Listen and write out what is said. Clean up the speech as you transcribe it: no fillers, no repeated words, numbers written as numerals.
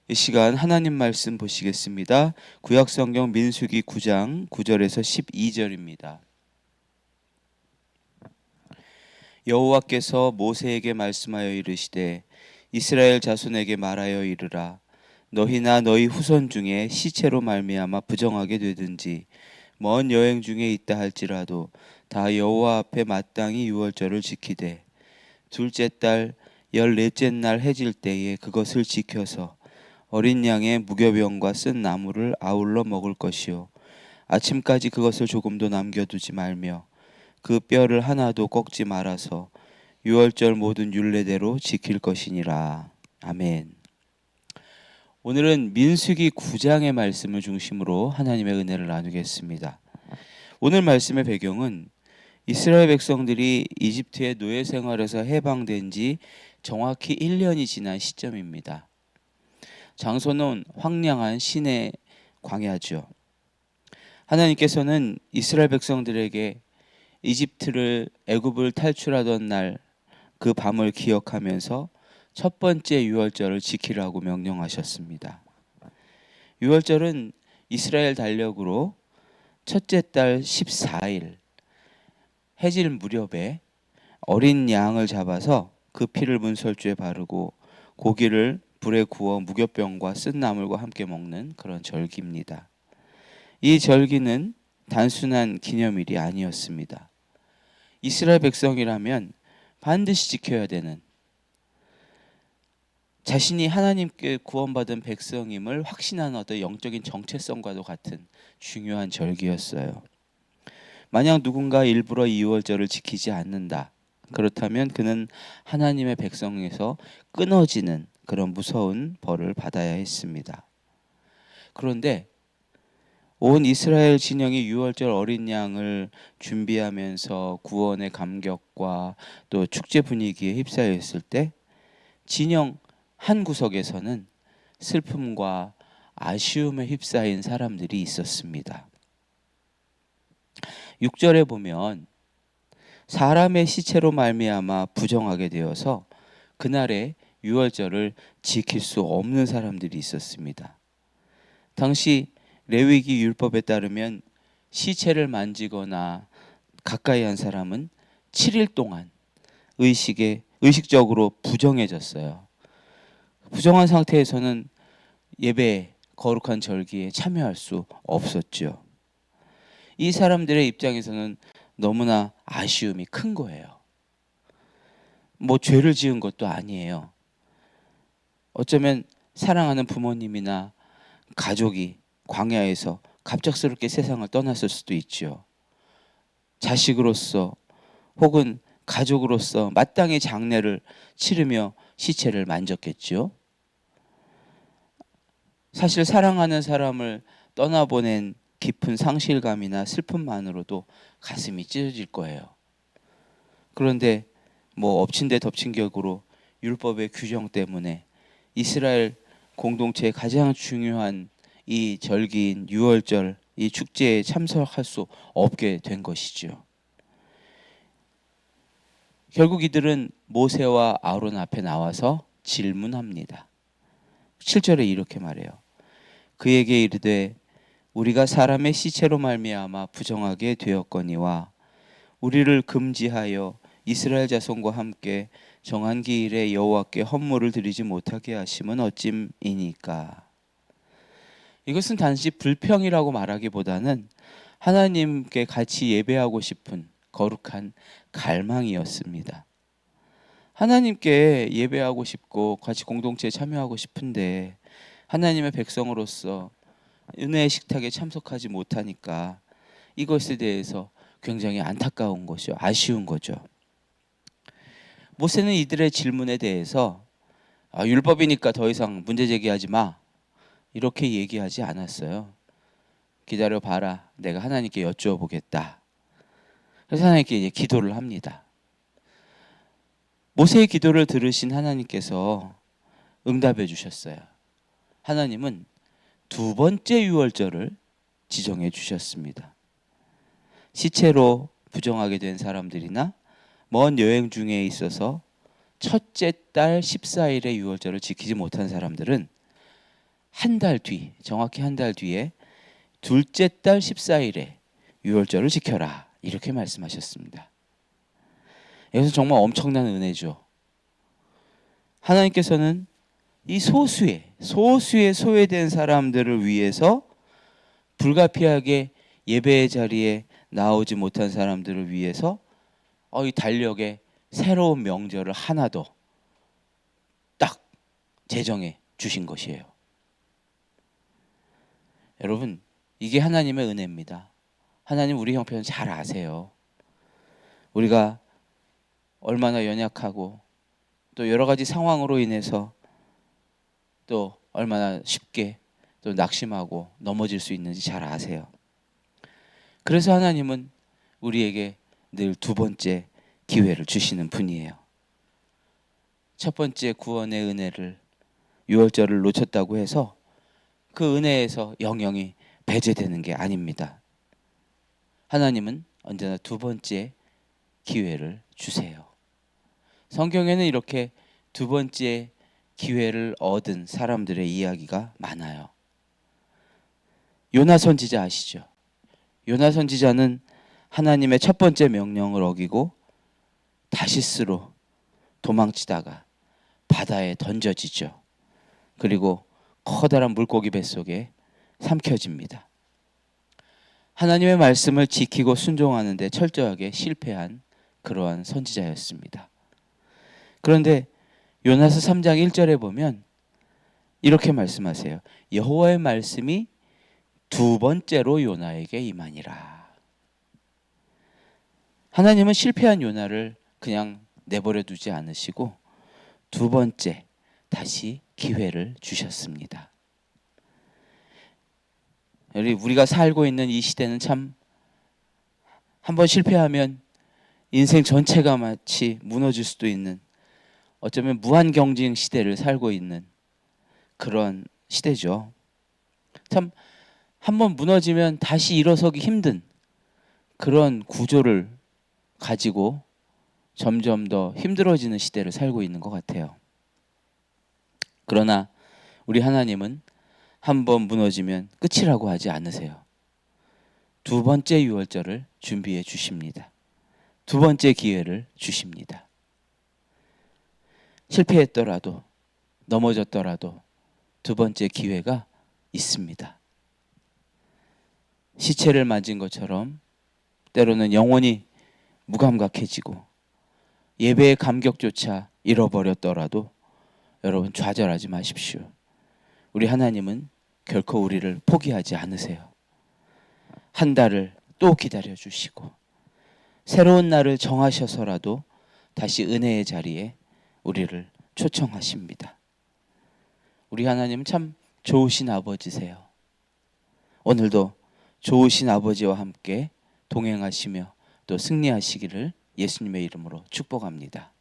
이 시간 하나님 말씀 보시겠습니다. 구약성경 민수기 9장 9절에서 12절입니다. 여호와께서 모세에게 말씀하여 이르시되 이스라엘 자손에게 말하여 이르라. 너희나 너희 후손 중에 시체로 말미암아 부정하게 되든지 먼 여행 중에 있다 할지라도 다 여호와 앞에 마땅히 유월절을 지키되 둘째 달 14째 날 해질 때에 그것을 지켜서 어린 양의 무교병과 쓴 나물을 아울러 먹을 것이요 아침까지 그것을 조금도 남겨두지 말며 그 뼈를 하나도 꺾지 말아서 유월절 모든 율례대로 지킬 것이니라. 아멘. 오늘은 민수기 9장의 말씀을 중심으로 하나님의 은혜를 나누겠습니다. 오늘 말씀의 배경은 이스라엘 백성들이 이집트의 노예 생활에서 해방된 지 정확히 1년이 지난 시점입니다. 장소는 황량한 시내 광야죠. 하나님께서는 이스라엘 백성들에게 애굽을 탈출하던 날 그 밤을 기억하면서 첫 번째 유월절을 지키라고 명령하셨습니다. 유월절은 이스라엘 달력으로 첫째 달 14일 해질 무렵에 어린 양을 잡아서 그 피를 문설주에 바르고 고기를 불에 구워 무교병과 쓴 나물과 함께 먹는 그런 절기입니다. 이 절기는 단순한 기념일이 아니었습니다. 이스라엘 백성이라면 반드시 지켜야 되는, 자신이 하나님께 구원받은 백성임을 확신하는 어떤 영적인 정체성과도 같은 중요한 절기였어요. 만약 누군가 일부러 이 유월절을 지키지 않는다, 그렇다면 그는 하나님의 백성에서 끊어지는 그런 무서운 벌을 받아야 했습니다. 그런데 온 이스라엘 진영이 유월절 어린 양을 준비하면서 구원의 감격과 또 축제 분위기에 휩싸여 있을 때 진영 한 구석에서는 슬픔과 아쉬움에 휩싸인 사람들이 있었습니다. 6절에 보면 사람의 시체로 말미암아 부정하게 되어서 그날의 유월절을 지킬 수 없는 사람들이 있었습니다. 당시 레위기 율법에 따르면 시체를 가까이 한 사람은 7일 동안 의식적으로 부정해졌어요. 부정한 상태에서는 예배, 거룩한 절기에 참여할 수 없었죠. 이 사람들의 입장에서는 너무나 아쉬움이 큰 거예요. 죄를 지은 것도 아니에요. 어쩌면 사랑하는 부모님이나 가족이 광야에서 갑작스럽게 세상을 떠났을 수도 있죠. 자식으로서 혹은 가족으로서 마땅히 장례를 치르며 시체를 만졌겠죠. 사실 사랑하는 사람을 떠나보낸 깊은 상실감이나 슬픔만으로도 가슴이 찢어질 거예요. 그런데 엎친 데 덮친 격으로 율법의 규정 때문에 이스라엘 공동체의 가장 중요한 이 절기인 유월절, 이 축제에 참석할 수 없게 된 것이죠. 결국 이들은 모세와 아론 앞에 나와서 질문합니다. 7절에 이렇게 말해요. 그에게 이르되 우리가 사람의 시체로 말미암아 부정하게 되었거니와 우리를 금지하여 이스라엘 자손과 함께 정한 기일에 여호와께 헌물을 드리지 못하게 하심은 어찜이니까. 이것은 단지 불평이라고 말하기보다는 하나님께 같이 예배하고 싶은 거룩한 갈망이었습니다. 하나님께 예배하고 싶고 같이 공동체에 참여하고 싶은데 하나님의 백성으로서 은혜의 식탁에 참석하지 못하니까 이것에 대해서 굉장히 안타까운 것이죠. 아쉬운 거죠. 모세는 이들의 질문에 대해서 율법이니까 더 이상 문제 제기하지 마, 이렇게 얘기하지 않았어요. 기다려 봐라, 내가 하나님께 여쭈어 보겠다. 그래서 하나님께 이제 기도를 합니다. 모세의 기도를 들으신 하나님께서 응답해 주셨어요. 하나님은 두 번째 유월절을 지정해 주셨습니다. 시체로 부정하게 된 사람들이나 먼 여행 중에 있어서 첫째 달 14일의 유월절을 지키지 못한 사람들은 한 달 뒤, 정확히 한 달 뒤에 둘째 달 14일에 유월절을 지켜라 이렇게 말씀하셨습니다. 여기서 정말 엄청난 은혜죠. 하나님께서는 이 소수의 소외된 사람들을 위해서 불가피하게 예배의 자리에 나오지 못한 사람들을 위해서 이 달력에 새로운 명절을 하나 더 딱 제정해 주신 것이에요. 여러분, 이게 하나님의 은혜입니다. 하나님 우리 형편은 잘 아세요. 우리가 얼마나 연약하고 또 여러 가지 상황으로 인해서 또 얼마나 쉽게 또 낙심하고 넘어질 수 있는지 잘 아세요. 그래서 하나님은 우리에게 늘 두 번째 기회를 주시는 분이에요. 첫 번째 구원의 은혜를 유월절을 놓쳤다고 해서 그 은혜에서 영영이 배제되는 게 아닙니다. 하나님은 언제나 두 번째 기회를 주세요. 성경에는 이렇게 두 번째 기회를 얻은 사람들의 이야기가 많아요. 요나 선지자 아시죠? 요나 선지자는 하나님의 첫 번째 명령을 어기고 다시스로 도망치다가 바다에 던져지죠. 그리고 커다란 물고기 뱃속에 삼켜집니다. 하나님의 말씀을 지키고 순종하는 데 철저하게 실패한 그러한 선지자였습니다. 그런데 요나서 3장 1절에 보면 이렇게 말씀하세요. 여호와의 말씀이 두 번째로 요나에게 임하니라. 하나님은 실패한 요나를 그냥 내버려 두지 않으시고 두 번째 다시 기회를 주셨습니다. 우리가 살고 있는 이 시대는 참 한번 실패하면 인생 전체가 마치 무너질 수도 있는 어쩌면 무한 경쟁 시대를 살고 있는 그런 시대죠. 참 한번 무너지면 다시 일어서기 힘든 그런 구조를 가지고 점점 더 힘들어지는 시대를 살고 있는 것 같아요. 그러나 우리 하나님은 한번 무너지면 끝이라고 하지 않으세요. 두 번째 유월절을 준비해 주십니다. 두 번째 기회를 주십니다. 실패했더라도 넘어졌더라도 두 번째 기회가 있습니다. 시체를 만진 것처럼 때로는 영혼이 무감각해지고 예배의 감격조차 잃어버렸더라도 여러분 좌절하지 마십시오. 우리 하나님은 결코 우리를 포기하지 않으세요. 한 달을 또 기다려 주시고 새로운 날을 정하셔서라도 다시 은혜의 자리에 우리를 초청하십니다. 우리 하나님은 참 좋으신 아버지세요. 오늘도 좋으신 아버지와 함께 동행하시며 또 승리하시기를 예수님의 이름으로 축복합니다.